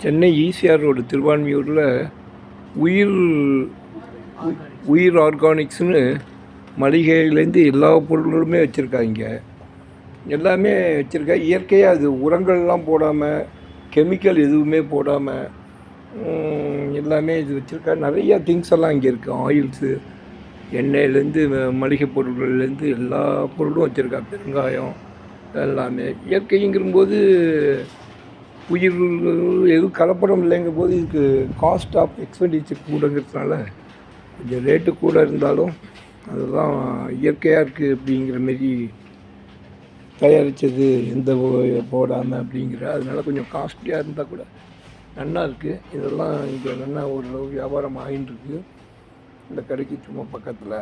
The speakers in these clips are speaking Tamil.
சென்னை ஈசிஆர் ரோடு திருவான்மியூரில் உயிர் உயிர் ஆர்கானிக்ஸ்னு மளிகையிலேருந்து எல்லா பொருள்களுமே வச்சுருக்காங்க. எல்லாமே வச்சுருக்கா. இயற்கையாக அது உரங்கள்லாம் போடாமல், கெமிக்கல் எதுவுமே போடாமல் எல்லாமே இது வச்சுருக்கா. நிறையா திங்ஸ் எல்லாம் இங்கே இருக்குது. ஆயில்ஸு, எண்ணெயிலேருந்து மளிகை பொருள்கள்லேருந்து எல்லா பொருளும் வச்சுருக்கா. பெருங்காயம் எல்லாமே இயற்கைங்கிறபோது உயிர் எதுவும் கலப்படம் இல்லைங்கும் போது இதுக்கு காஸ்ட் ஆஃப் எக்ஸ்பெண்டிச்சர் கூடங்கிறதுனால கொஞ்சம் ரேட்டு கூட இருந்தாலும் அதுதான் இயற்கையாக இருக்குது அப்படிங்கிற மாரி தயாரித்தது, எந்த போடாமல் அப்படிங்கிற அதனால கொஞ்சம் காஸ்ட்லியாக இருந்தால் கூட நல்லா இருக்குது. இதெல்லாம் இங்கே நல்லா ஓரளவு வியாபாரம் ஆகின்னு இருக்குது. இந்த கடைக்கு சும்மா பக்கத்தில்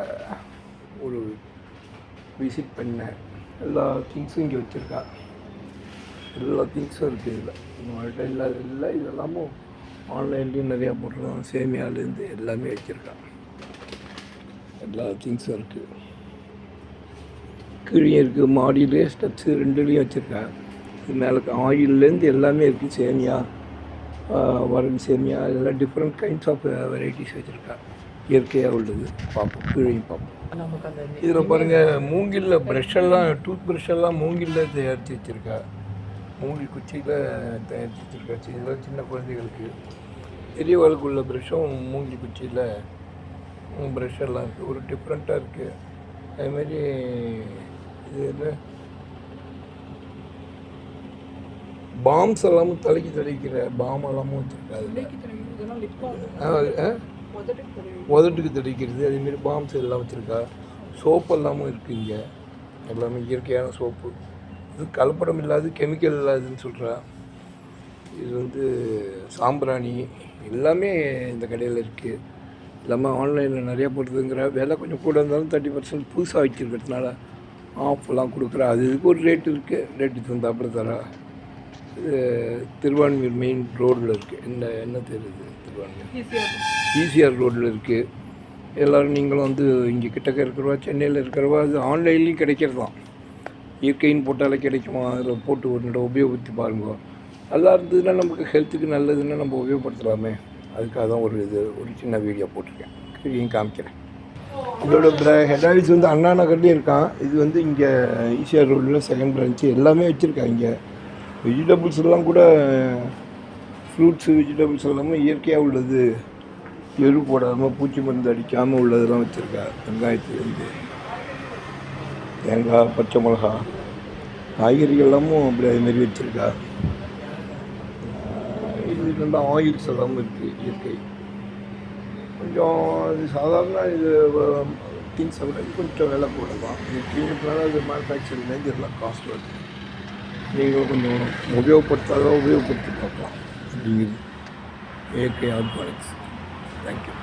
ஒரு விசிட் பண்ணேன். எல்லா திங்ஸும் இங்கே வச்சுருக்கா. எல்லா திங்ஸும் இருக்குது இதில். நம்மள்கிட்ட இல்லாத இல்லை. இதெல்லாமும் ஆன்லைன்லேயும் நிறையா போட்டுருக்கோம். சேமியாலேருந்து எல்லாமே வச்சுருக்கான். எல்லா திங்ஸும் இருக்குது. கீழே இருக்குது, மாடியிலே ஸ்டெப்ஸு ரெண்டுலேயும் வச்சுருக்கேன். இது மேலே ஆயில்லேருந்து எல்லாமே இருக்குது. சேமியா, வரகு சேமியா, இதெல்லாம் டிஃப்ரெண்ட் கைண்ட்ஸ் ஆஃப் வெரைட்டிஸ் வச்சுருக்கேன். இயற்கையாக உள்ளது. பார்ப்போம், கீழையும் பார்ப்போம். இதில் பாருங்கள், மூங்கிலில் ப்ரெஷ்ஷெல்லாம், டூத் ப்ரெஷ்ஷெல்லாம் மூங்கிலில் தயாரித்து வச்சுருக்கா. மூங்கில் குச்சியில் தயாரித்து வச்சுருக்காச்சு. இதெல்லாம் சின்ன குழந்தைகளுக்கு. பெரியவர்களுக்கு உள்ள ப்ரெஷ்ஷும் மூங்கில் குச்சியில் ப்ரெஷ்ஷெல்லாம் இருக்குது. ஒரு டிஃப்ரெண்ட்டாக இருக்குது. அதுமாரி இது என்ன பாம்ஸ் எல்லாமும் தலைக்கு தெளிக்கிற பாம் எல்லாமும் வச்சுருக்கா. அதில் உதட்டுக்கு தெளிக்கிறது, அதேமாரி பாம்ஸ் எல்லாம் வச்சுருக்கா. சோப்பு எல்லாமும் இருக்குது இங்கே. எல்லாமே இயற்கையான சோப்பு. இது கலப்படம் இல்லாது, கெமிக்கல் இல்லாதுன்னு சொல்கிறா. இது சாம்பிராணி எல்லாமே இந்த கடையில் இருக்குது. எல்லாமே ஆன்லைனில் நிறையா போடுறதுங்கிற விலை கொஞ்சம் கூட இருந்தாலும் 30% புதுசாக வச்சுருக்கிறதுனால ஆஃப்லாம் கொடுக்குறா. அது இதுக்கு ஒரு ரேட்டு இருக்குது. ரேட்டு தந்தாப்புல தரா. இது திருவான்மியூர் மெயின் ரோடில் இருக்குது. என்ன தெரியுது, திருவான்மியூர் ஈசிஆர் ரோடில் இருக்குது. எல்லோரும் நீங்களும் இங்கே கிட்டக்க இருக்கிறவா, சென்னையில் இருக்கிறவா, அது ஆன்லைன்லேயும் கிடைக்கிறது தான். இயற்கைன்னு போட்டாலே கிடைக்குமா, அதில் போட்டு ஒரு உபயோகப்படுத்தி பாருங்க. நல்லா இருந்ததுன்னா நமக்கு ஹெல்த்துக்கு நல்லதுன்னா நம்ம உபயோகப்படுத்தலாமே. அதுக்காக தான் ஒரு சின்ன வீடியோ போட்டிருக்கேன். கீழேயும் காமிக்கிறேன். இதோட ஹெட் ஆஃபீஸ் அண்ணா நகர்லேயும் இருக்கான். இது இங்கே ஈசிஆர் ரோடில் செகண்ட் பிரான்ச்சு. எல்லாமே வச்சுருக்காங்க. இங்கே வெஜிடபிள்ஸ் எல்லாம் கூட, ஃப்ரூட்ஸு, வெஜிடபிள்ஸ் எல்லாமே இயற்கையாக உள்ளது, எரு போடாமல், பூச்சி மருந்து அடிக்காமல் உள்ளதெல்லாம் வச்சுருக்கா. வெங்காயத்துலேருந்து தேங்காய், பச்சை மிளகா, காய்கறிகள் எல்லாமும் அப்படி அதுமாரி வச்சுருக்கா. இது நல்லா ஆயில்ஸ் எல்லாமும் இருக்குது. இயற்கை கொஞ்சம் அது சாதாரண இது திங்ஸை விட கொஞ்சம் விலை கூட தான். இது கிளீனப்னால அது மேனுஃபேக்சரிங்லேருந்து எல்லாம் காஸ்ட் வருது. நீங்களும் கொஞ்சம் உபயோகப்படுத்தி பார்க்கலாம் அப்படிங்கிறது இயற்கை ஆர்கானிக்ஸ். தேங்க்யூ.